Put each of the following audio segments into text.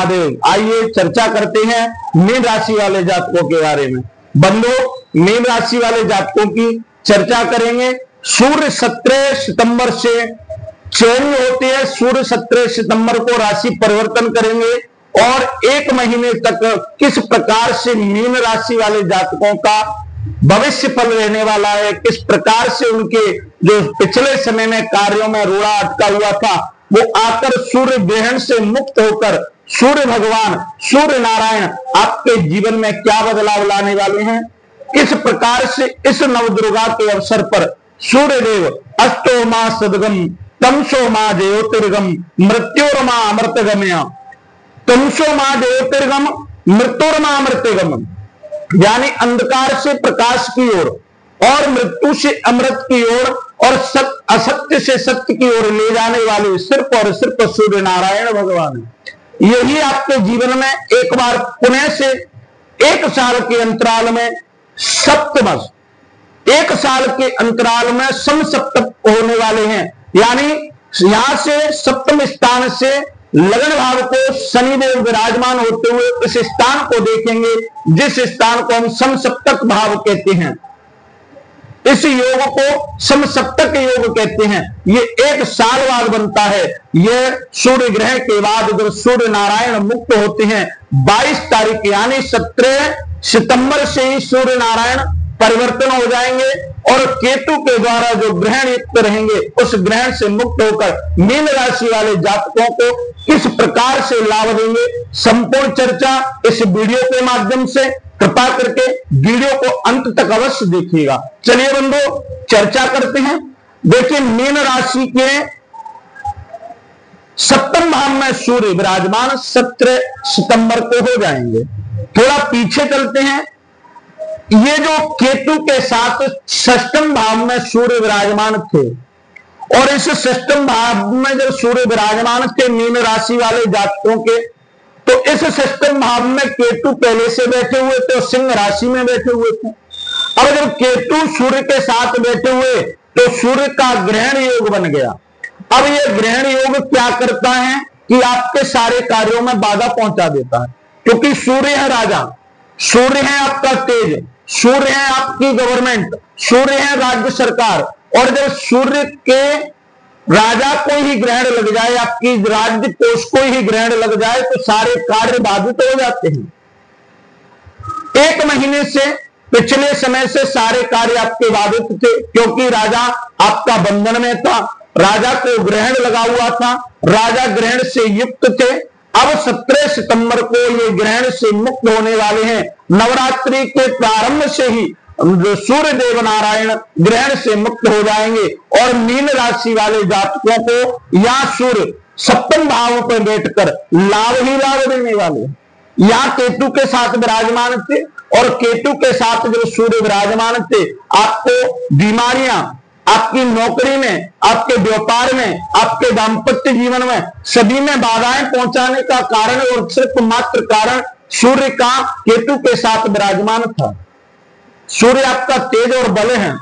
महादेव। आइए चर्चा करते हैं मीन राशि वाले जातकों के बारे में। बंधु, मीन राशि वाले जातकों की चर्चा करेंगे। सूर्य 17 सितंबर से चेंज होते हैं। सूर्य 17 सितंबर को राशि परिवर्तन करेंगे और एक महीने तक किस प्रकार से मीन राशि वाले जातकों का भविष्य फल रहने वाला है, किस प्रकार से उनके जो पिछले समय में कार्यों में रोड़ा अटका हुआ था वो आकर सूर्य ग्रहण से मुक्त होकर सूर्य भगवान, सूर्य नारायण आपके जीवन में क्या बदलाव लाने वाले हैं, किस प्रकार से इस नवदुर्गा के अवसर पर सूर्य देव अष्टो मां सदगम तमसो मां ज्योतिर्गम मृत्योर्मा अमृतगम्य, तमसो मां ज्योतिर्गम मृत्योर्मा अमृतगम, यानी अंधकार से प्रकाश की ओर और मृत्यु से अमृत की ओर और असत्य से सत्य की ओर ले जाने वाले सिर्फ और सिर्फ सूर्य नारायण भगवान है। यही आपके जीवन में एक बार पुनः से 1 साल के अंतराल में सप्तमस, 1 साल के अंतराल में समसप्तम होने वाले हैं। यानी यहां से सप्तम स्थान से लगन भाव को शनिदेव विराजमान होते हुए इस स्थान को देखेंगे जिस स्थान को हम समसप्तक भाव कहते हैं। इस योग को समसप्तक योग कहते हैं। ये 1 साल बाद बनता है। यह सूर्य ग्रहण के बाद जब सूर्य नारायण मुक्त होते हैं 22 तारीख यानी 17 सितंबर से ही सूर्य नारायण परिवर्तन हो जाएंगे और केतु के द्वारा जो ग्रहण युक्त रहेंगे उस ग्रहण से मुक्त होकर मीन राशि वाले जातकों को किस प्रकार से लाभ देंगे, संपूर्ण चर्चा इस वीडियो के माध्यम से कृपा करके वीडियो को अंत तक अवश्य देखिएगा। चलिए बंधु चर्चा करते हैं। देखिए मीन राशि के सप्तम भाव में सूर्य विराजमान 17 सितंबर को हो जाएंगे। थोड़ा पीछे चलते हैं। ये जो केतु के साथ षष्ठम भाव में सूर्य विराजमान थे और इस षष्ठम भाव में जब सूर्य विराजमान थे मीन राशि वाले जातकों के, तो इस षष्ठम भाव में केतु पहले से बैठे हुए थे, सिंह राशि में बैठे हुए थे। अब जब केतु सूर्य के साथ बैठे हुए तो सूर्य का ग्रहण योग बन गया। अब यह ग्रहण योग क्या करता है कि आपके सारे कार्यों में बाधा पहुंचा देता है, क्योंकि सूर्य है राजा, सूर्य है आपका तेज, सूर्य है आपकी गवर्नमेंट, सूर्य है राज्य सरकार। और जब सूर्य के राजा को ही ग्रहण लग जाए, आपकी राज्य कोष को ही ग्रहण लग जाए तो सारे कार्य बाधित हो जाते हैं। 1 महीने से पिछले समय से सारे कार्य आपके बाधित थे, क्योंकि राजा आपका बंधन में था, राजा को ग्रहण लगा हुआ था, राजा ग्रहण से युक्त थे। अब 17 सितंबर को ये ग्रहण से मुक्त होने वाले हैं। नवरात्रि के प्रारंभ से ही सूर्य देव नारायण ग्रहण से मुक्त हो जाएंगे और मीन राशि वाले जातकों को या सूर्य सप्तम भाव पर बैठकर लाभ ही लाभ देने वाले हैं। यहाँ केतु के साथ विराजमान थे और केतु के साथ जो सूर्य विराजमान थे, आपको बीमारियां आपकी नौकरी में, आपके व्यापार में, आपके दाम्पत्य जीवन में सभी में बाधाएं पहुंचाने का कारण और सिर्फ मात्र कारण सूर्य का केतु के साथ विराजमान था। सूर्य आपका तेज और बल है।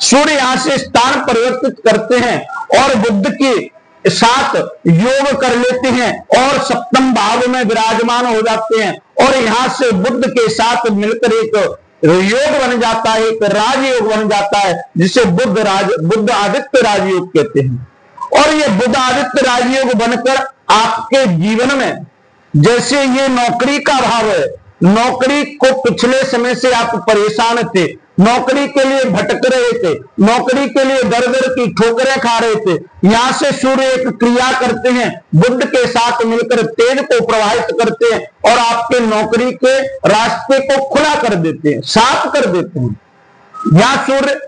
सूर्य यहां से स्थान परिवर्तित करते हैं और बुध के साथ योग कर लेते हैं और सप्तम भाव में विराजमान हो जाते हैं और यहां से बुध के साथ मिलकर एक योग बन जाता है, एक राजयोग बन जाता है जिसे बुध आदित्य राजयोग कहते हैं। और ये बुध आदित्य राजयोग बनकर आपके जीवन में, जैसे ये नौकरी का भाव है, नौकरी को पिछले समय से आप परेशान थे, नौकरी के लिए भटक रहे थे, नौकरी के लिए दर दर की ठोकरें खा रहे थे, यहां से सूर्य एक क्रिया करते हैं, बुध के साथ मिलकर तेज को प्रवाहित करते हैं और आपके नौकरी के रास्ते को खुला कर देते हैं, साफ कर देते हैं। यहां सूर्य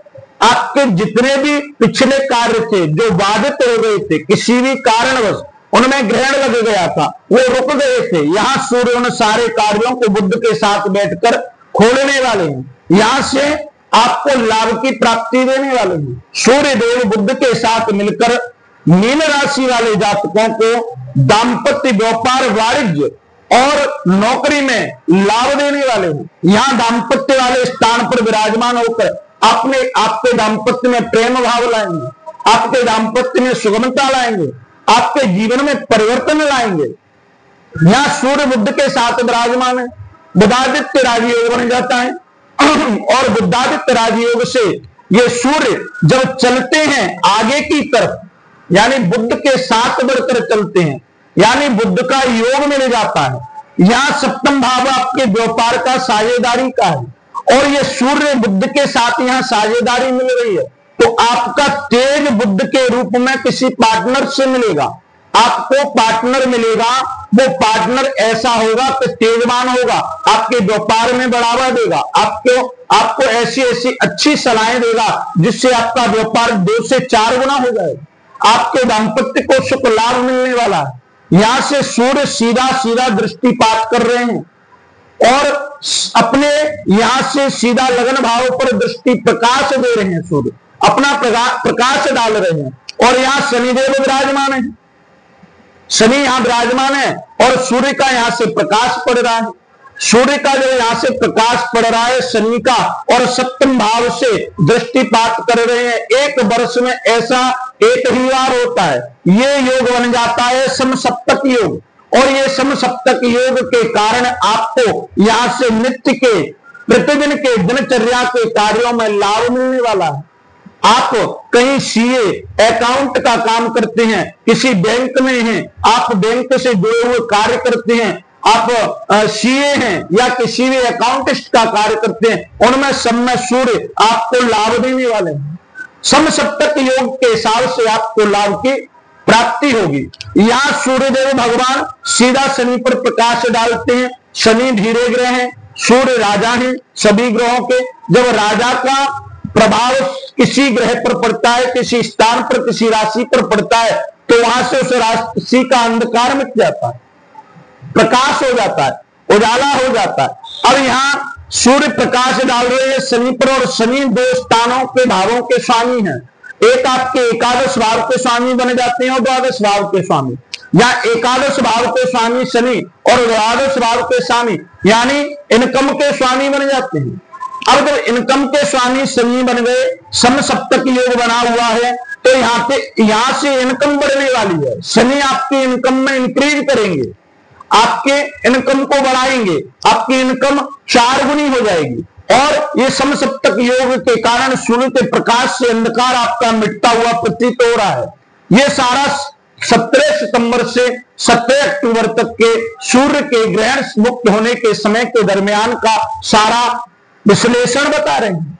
आपके जितने भी पिछले कार्य थे जो बाधित हो गए थे, किसी भी कारणवश उनमें ग्रहण लग गया था, वो रुक गए थे, यहां सूर्य उन सारे कार्यों को बुध के साथ बैठकर खोलने वाले हैं। यहां से आपको लाभ की प्राप्ति देने वाले हैं। सूर्य देव बुध के साथ मिलकर मीन राशि वाले जातकों को दाम्पत्य, व्यापार, वाणिज्य और नौकरी में लाभ देने वाले हैं। यहां दाम्पत्य वाले स्थान पर विराजमान होकर आपके दाम्पत्य में प्रेम भाव लाएंगे, आपके दाम्पत्य में सुगमता लाएंगे, आपके जीवन में परिवर्तन लाएंगे। यहां सूर्य बुध के साथ विराजमान है, बुधादित्य राजयोग बन जाता है। और बुधादित्य राजयोग से ये सूर्य जब चलते हैं आगे की तरफ, यानी बुध के साथ बढ़कर चलते हैं, यानी बुध का योग मिल जाता है। यहां सप्तम भाव आपके व्यापार का, साझेदारी का है, और ये सूर्य बुध के साथ यहां साझेदारी मिल रही है, तो आपका तेज बुध के रूप में किसी पार्टनर से मिलेगा। आपको पार्टनर मिलेगा, वो पार्टनर ऐसा होगा कि तेजवान होगा, आपके व्यापार में बढ़ावा देगा, आपको ऐसी ऐसी अच्छी सलाहें देगा जिससे आपका व्यापार 2 से 4 गुना हो जाएगा। आपके दाम्पत्य को सुख लाभ मिलने वाला है। यहां से सूर्य सीधा सीधा दृष्टिपात कर रहे हैं और अपने यहां से सीधा लगन भाव पर दृष्टि प्रकाश दे रहे हैं। सूर्य अपना प्रकाश डाल रहे हैं और यहां शनिदेव विराजमान है। शनि यहां विराजमान है और सूर्य का यहां से प्रकाश पड़ रहा है। सूर्य का जो यहां से प्रकाश पड़ रहा है शनि का, और सप्तम भाव से दृष्टिपात कर रहे हैं। एक वर्ष में ऐसा एक ही बार होता है, ये योग बन जाता है समसप्तक योग। और ये समसप्तक योग के कारण आपको यहां से नित्य के, प्रतिदिन के दिनचर्या के कार्यों में लाभ मिलने वाला है। आप कहीं सीए अकाउंट का काम करते हैं, किसी बैंक में हैं, आप बैंक से जुड़े हुए कार्य करते हैं, आप सीए हैं या किसी भी अकाउंटिस्ट का कार्य करते हैं, उनमें सब में सूर्य आपको लाभ देने वाले हैं। समसप्तक योग के हिसाब से आपको लाभ की प्राप्ति होगी। यहां सूर्यदेव भगवान सीधा शनि पर प्रकाश डालते हैं। शनि धीरे ग्रह हैं, सूर्य राजा हैं सभी ग्रहों के। जब राजा का प्रभाव किसी ग्रह पर पड़ता है, किसी स्थान पर, किसी राशि पर पड़ता है, तो वहां से उस राशि का अंधकार मिट जाता है, प्रकाश हो जाता है, उजाला हो जाता है। अब यहां सूर्य प्रकाश डाल रहे हैं शनि पर, और शनि 2 स्थानों के भावों के स्वामी हैं। एक आपके एकादश भाव के स्वामी बन जाते हैं और द्वादश भाव के स्वामी। या एकादश भाव के स्वामी शनि और द्वादश भाव के स्वामी यानी इनकम के स्वामी बन जाते हैं। अब जब इनकम के स्वामी शनि बन गए, समसप्तक योग बना हुआ है, तो यहां से इनकम बढ़ने वाली है। शनि आपकी इनकम में इंक्रीज करेंगे, आपके इनकम को बढ़ाएंगे, आपकी इनकम 4 गुनी हो जाएगी। और ये समसप्तक योग के कारण सूर्य के प्रकाश से अंधकार आपका मिटता हुआ प्रतीत हो रहा है। ये सारा 17 सितंबर से 17 अक्टूबर तक के सूर्य के ग्रहण मुक्त होने के समय के दरमियान का सारा विश्लेषण बता रहे हैं।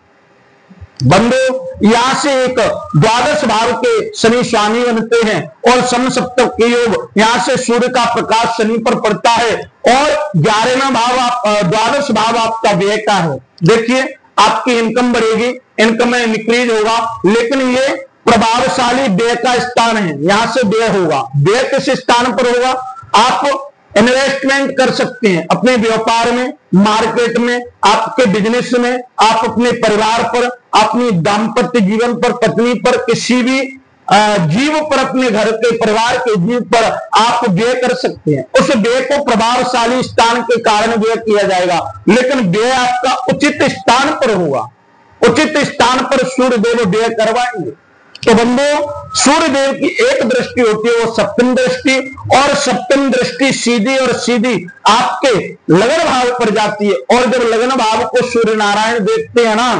बंधु यहां से एक द्वादश भाव के शनि स्वामी बनते हैं और समसप्तक के योग यहां से सूर्य का प्रकाश शनि पर पड़ता है और 11वां भाव द्वादश भाव आपका व्यय का है। देखिए आपकी इनकम बढ़ेगी, इनकम में इंक्रीज होगा, लेकिन ये प्रभावशाली व्यय का स्थान है। यहां से व्यय होगा। व्यय किस स्थान पर होगा? आप इन्वेस्टमेंट कर सकते हैं अपने व्यापार में, मार्केट में, आपके बिजनेस में, आप अपने परिवार पर, अपनी दाम्पत्य जीवन पर, पत्नी पर, किसी भी जीव पर, अपने घर के परिवार के जीव पर आप व्यय कर सकते हैं। उस व्यय को प्रभावशाली स्थान के कारण व्यय किया जाएगा, लेकिन व्यय आपका उचित स्थान पर होगा। उचित स्थान पर सूर्यदेव व्यय करवाएंगे। तो बंधु सूर्यदेव की एक दृष्टि होती है वो सप्तम दृष्टि, और सप्तम दृष्टि सीधी और सीधी आपके लगन भाव पर जाती है। और जब लगन भाव को सूर्य नारायण देखते हैं ना,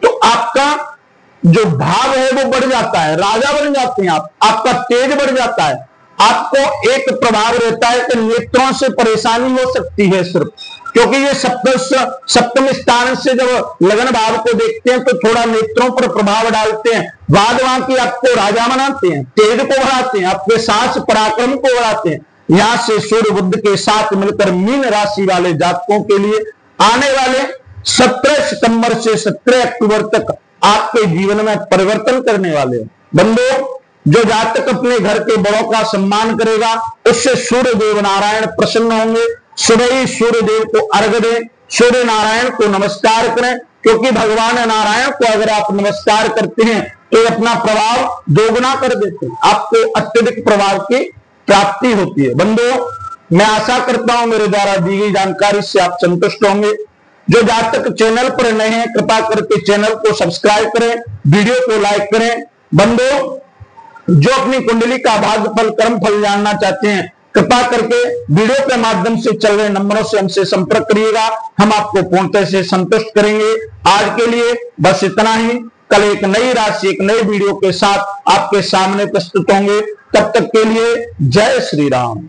तो आपका जो भाव है वो बढ़ जाता है, राजा बन जाते हैं आप, आपका तेज बढ़ जाता है। आपको एक प्रभाव रहता है कि नेत्रों से परेशानी हो सकती है सिर्फ, क्योंकि ये सप्तम स्थान से जब लगन भाव को देखते हैं तो थोड़ा नेत्रों पर प्रभाव डालते हैं। बाद वहां की आपको राजा बनाते हैं, तेज को बढ़ाते हैं, आपके साहस पराक्रम को बढ़ाते हैं। यहां से सूर्य बुध के साथ मिलकर मीन राशि वाले जातकों के लिए आने वाले 17 सितंबर से 17 अक्टूबर तक आपके जीवन में परिवर्तन करने वाले हैं। बंधु जो जातक अपने घर के बड़ों का सम्मान करेगा, उससे सूर्य देव नारायण प्रसन्न होंगे। सुबह ही सूर्य देव को अर्घ दें, सूर्य नारायण को नमस्कार करें, क्योंकि भगवान नारायण को अगर आप नमस्कार करते हैं तो अपना प्रभाव दोगुना कर देते हैं, आपको अत्यधिक प्रभाव की प्राप्ति होती है। बंधु मैं आशा करता हूं मेरे द्वारा दी गई जानकारी से आप संतुष्ट होंगे। जो जातक चैनल पर नए हैं कृपा करके चैनल को सब्सक्राइब करें, वीडियो को लाइक करें। बंधु जो अपनी कुंडली का भाग्य फल कर्म फल जानना चाहते हैं कृपा करके वीडियो के माध्यम से चल रहे नंबरों से हमसे संपर्क करिएगा, हम आपको पूर्णतः से संतुष्ट करेंगे। आज के लिए बस इतना ही। कल एक नई राशि एक नई वीडियो के साथ आपके सामने प्रस्तुत होंगे। तब तक के लिए जय श्री राम।